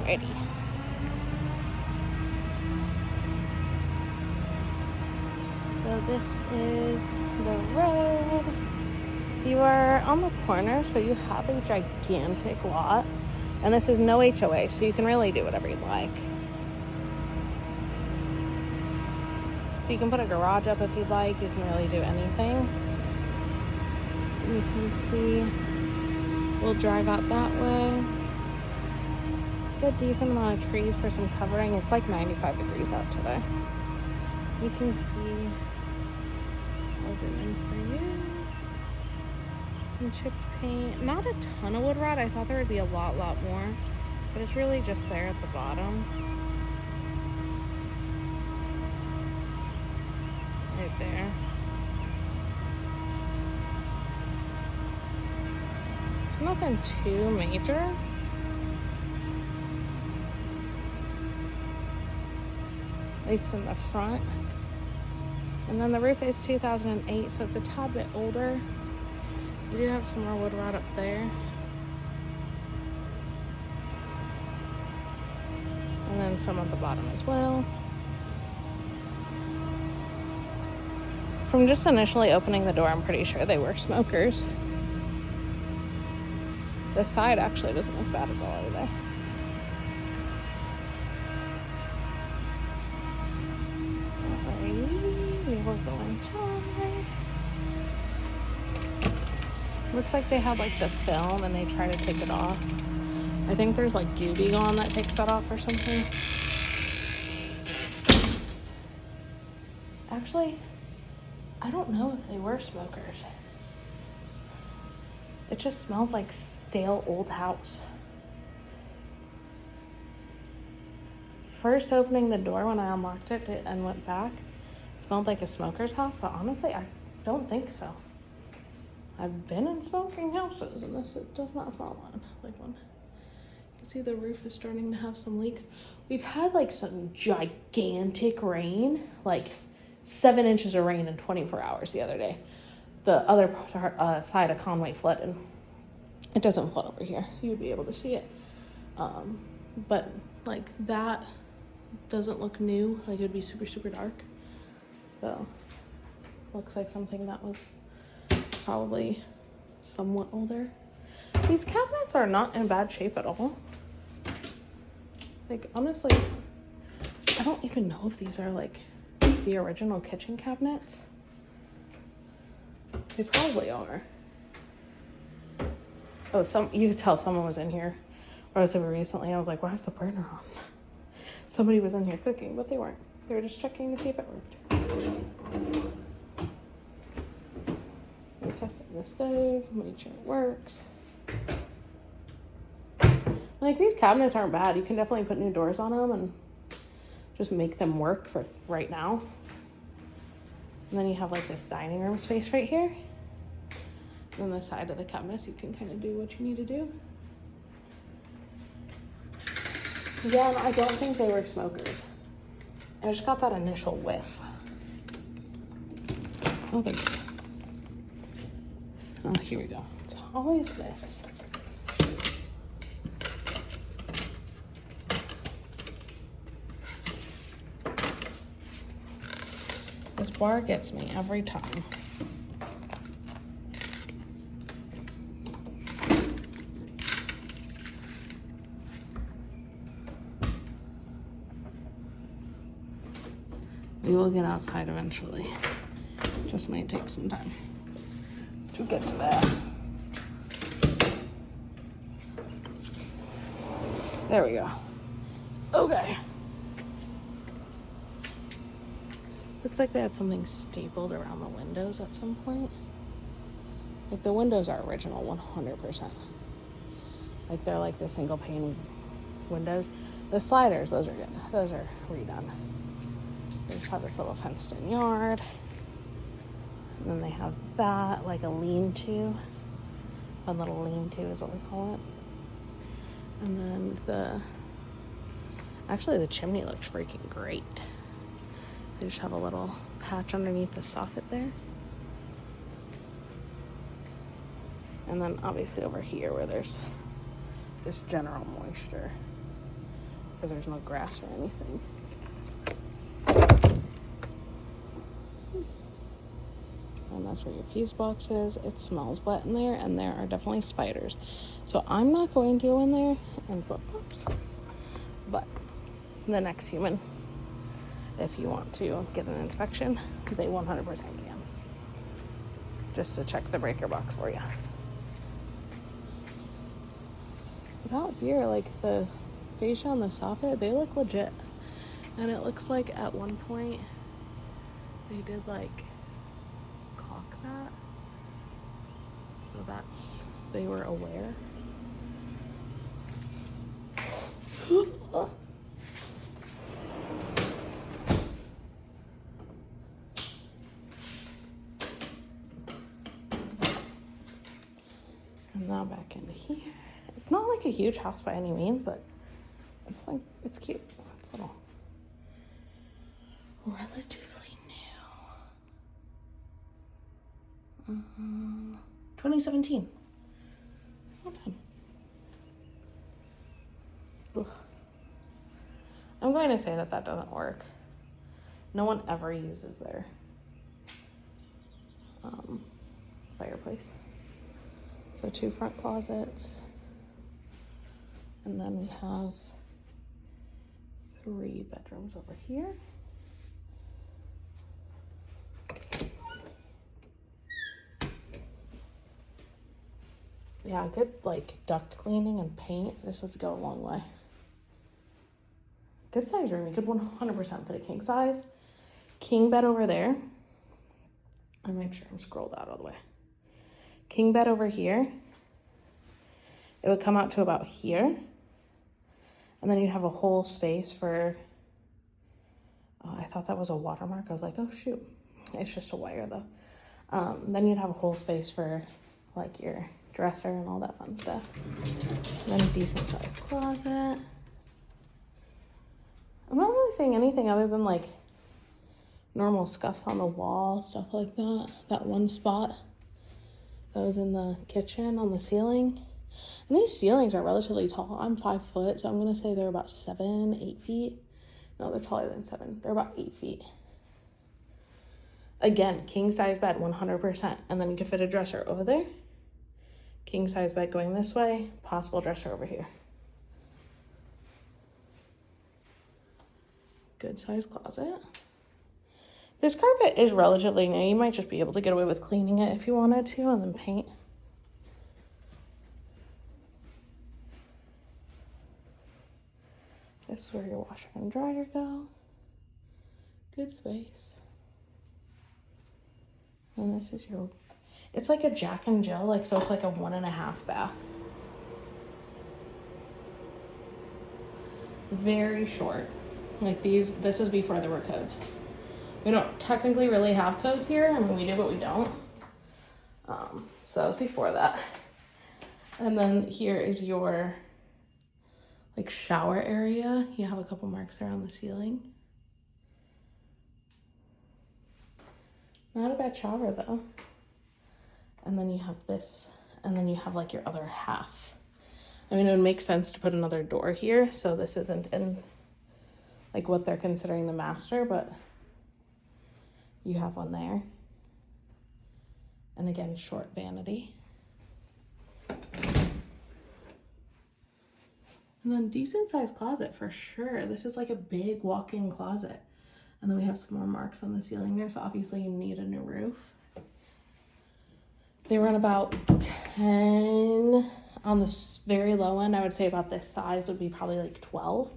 Alrighty. So this is the road. You are on the corner, so you have a gigantic lot. And this is no HOA, so you can really do whatever you like. So you can put a garage up if you'd like. You can really do anything. You can see we'll drive out that way. Get a decent amount of trees for some covering. It's like 95 degrees out today. You can see, I'll zoom in for you. Some chipped paint. Not a ton of wood rot. I thought there would be a lot more. But it's really just there at the bottom. Right there. It's nothing too major. At least in the front. And then the roof is 2008, so it's a tad bit older. We do have some more wood rot up there. And then some at the bottom as well. From just initially opening the door, I'm pretty sure they were smokers. The side actually doesn't look bad at all either. We're going inside. Looks like they have like the film and they try to take it off. I think there's like UV on that takes that off or something. Actually, I don't know if they were smokers. It just smells like stale old house. First opening the door when I unlocked it and went back, smelled like a smoker's house, but honestly, I don't think so. I've been in smoking houses, and it does not smell like one. You can see the roof is starting to have some leaks. We've had like some gigantic rain, like 7 inches of rain in 24 hours the other day. The other side of Conway flooded. It doesn't flood over here. You would be able to see it. But like that doesn't look new. Like it would be super, super dark. So, looks like something that was probably somewhat older. These cabinets are not in bad shape at all. Like, honestly, I don't even know if these are like the original kitchen cabinets. They probably are. Oh, you could tell someone was in here. Or I was over recently. I was like, why is the burner on? Somebody was in here cooking, but they weren't. They were just checking to see if it worked. We tested the stove, made sure it works. Like, these cabinets aren't bad. You can definitely put new doors on them and just make them work for right now. And then you have like this dining room space right here. And on the side of the cabinets, you can kind of do what you need to do. Yeah, and I don't think they were smokers. I just got that initial whiff. Oh, here we go. It's always this. This bar gets me every time. We will get outside eventually. Just might take some time to get to that. There we go. Okay. Looks like they had something stapled around the windows at some point. Like the windows are original 100%. Like they're like the single pane windows. The sliders, those are good. Those are redone. They just have this little fenced in yard. And then they have that, like a lean-to. A little lean-to is what we call it. And then actually the chimney looks freaking great. They just have a little patch underneath the soffit there. And then obviously over here where there's just general moisture. because there's no grass or anything. And that's where your fuse box is. It smells wet in there, and there are definitely spiders. So I'm not going to go in there in flip-flops. But the next human, if you want to get an inspection, they 100% can. Just to check the breaker box for you. But out here, like the fascia on the soffit, they look legit. And it looks like at one point they did like caulk that. So that's, they were aware. And now back into here. It's not like a huge house by any means, but it's like, it's cute. It's little, relatively new. 2017. It's not bad. Ugh. I'm going to say that that doesn't work. No one ever uses their fireplace. So 2 front closets, and then we have 3 bedrooms over here. Yeah, good like duct cleaning and paint. This would go a long way. Good size room. You could 100% fit a king size. King bed over there. I'll make sure I'm scrolled out all the way. King bed over here. It would come out to about here. And then you'd have a whole space for, oh, I thought that was a watermark. I was like, oh shoot, it's just a wire though. Then you'd have a whole space for like your dresser and all that fun stuff. And then a decent sized closet. I'm not really seeing anything other than like normal scuffs on the wall, stuff like that. That one spot that was in the kitchen on the ceiling. And these ceilings are relatively tall. I'm 5 foot, so I'm gonna say they're about 7, 8 feet. No, they're taller than 7. They're about 8 feet. Again, king size bed, 100%. And then you could fit a dresser over there. King size bed going this way, possible dresser over here. Good size closet. This carpet is relatively new. You might just be able to get away with cleaning it if you wanted to, and then paint. This is where your washer and dryer go. Good space. And this is your, it's like a Jack and Jill, like, so it's like a 1.5 bath. Very short. Like these, this is before there were codes. We don't technically really have codes here. I mean, we do, but we don't. So that was before that. And then here is your like shower area. You have a couple marks there on the ceiling. Not a bad shower though. And then you have this, and then you have like your other half. I mean, it would make sense to put another door here, so this isn't in like what they're considering the master, but you have one there. And again, short vanity. And then decent sized closet for sure. This is like a big walk-in closet. And then we have some more marks on the ceiling there, so obviously you need a new roof. They run about 10 on the very low end. I would say about this size would be probably like 12.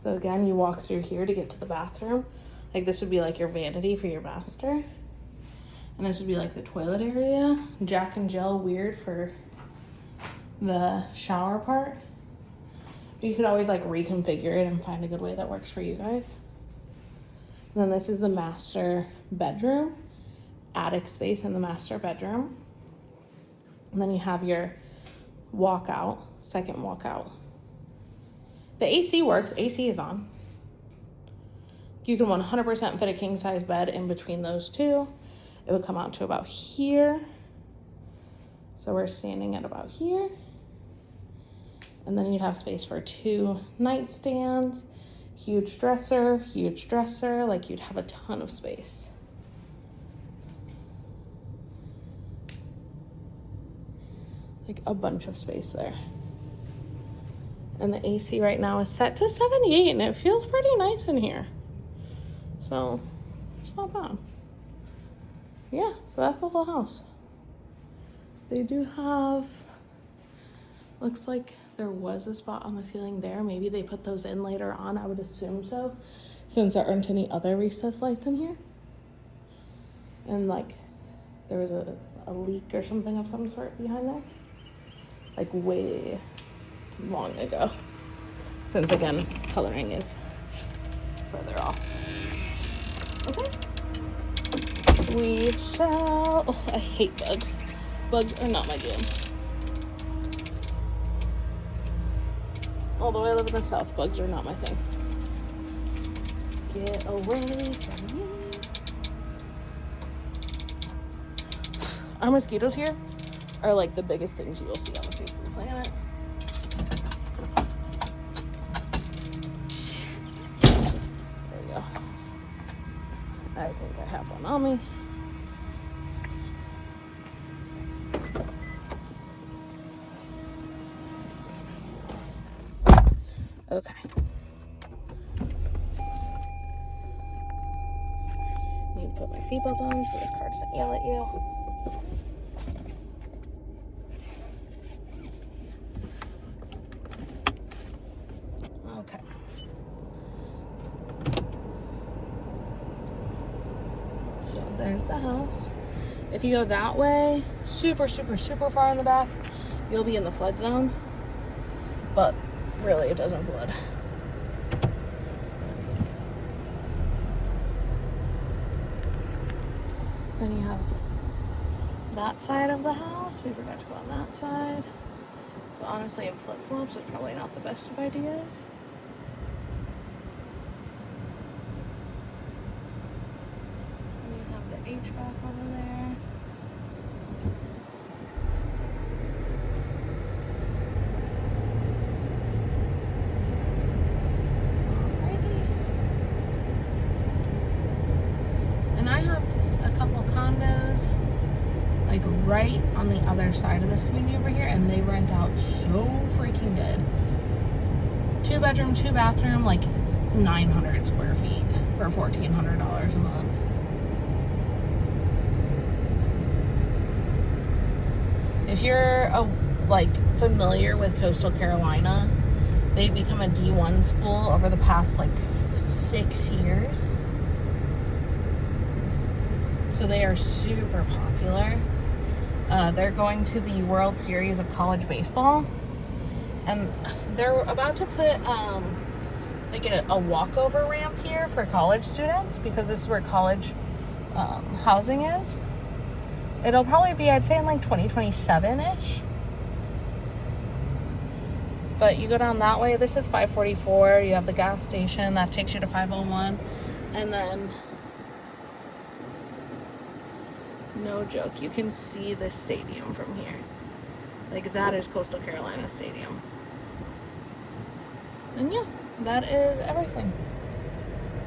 So again, you walk through here to get to the bathroom. Like this would be like your vanity for your master. And this would be like the toilet area. Jack and Jill, weird for the shower part. But you could always like reconfigure it and find a good way that works for you guys. And then this is the master bedroom, attic space in the master bedroom. And then you have your walkout, second walkout. The AC works, AC is on. You can 100% fit a king size bed in between those two. It would come out to about here. So we're standing at about here. And then you'd have space for 2 nightstands, huge dresser, like you'd have a ton of space. Like a bunch of space there. And the AC right now is set to 78 and it feels pretty nice in here. So it's not bad. Yeah, so that's the whole house. They do have, looks like there was a spot on the ceiling there. Maybe they put those in later on, I would assume so, since there aren't any other recessed lights in here. And like there was a leak or something of some sort behind there. Like way long ago. Since again, coloring is further off. Okay. We shall, oh, I hate bugs. Bugs are not my jam. Although I live in the South, bugs are not my thing. Get away from me. Our mosquitoes here are like the biggest things you will see on the face of the planet. There we go. I think I have one on me. Okay. Need to put my seatbelt on so this car doesn't yell at you. Okay. So there's the house. If you go that way, super far in the back, you'll be in the flood zone. But really, it doesn't flood. Then you have that side of the house. We forgot to go on that side. But honestly, in flip-flops, it's probably not the best of ideas. And you have the HVAC over there. And I have a couple condos like right on the other side of this community over here, and they rent out so freaking good. 2 bedroom, 2 bathroom, like 900 square feet for $1,400 a month. If you're familiar with Coastal Carolina, they've become a D1 school over the past like 6 years. So they are super popular. They're going to the World Series of college baseball, and they're about to put a walkover ramp here for college students, because this is where college housing is. It'll probably be, I'd say, in like 2027-ish. But you go down that way. This is 544. You have the gas station that takes you to 501, and then, no joke, you can see the stadium from here. Like, that is Coastal Carolina Stadium. And yeah, that is everything.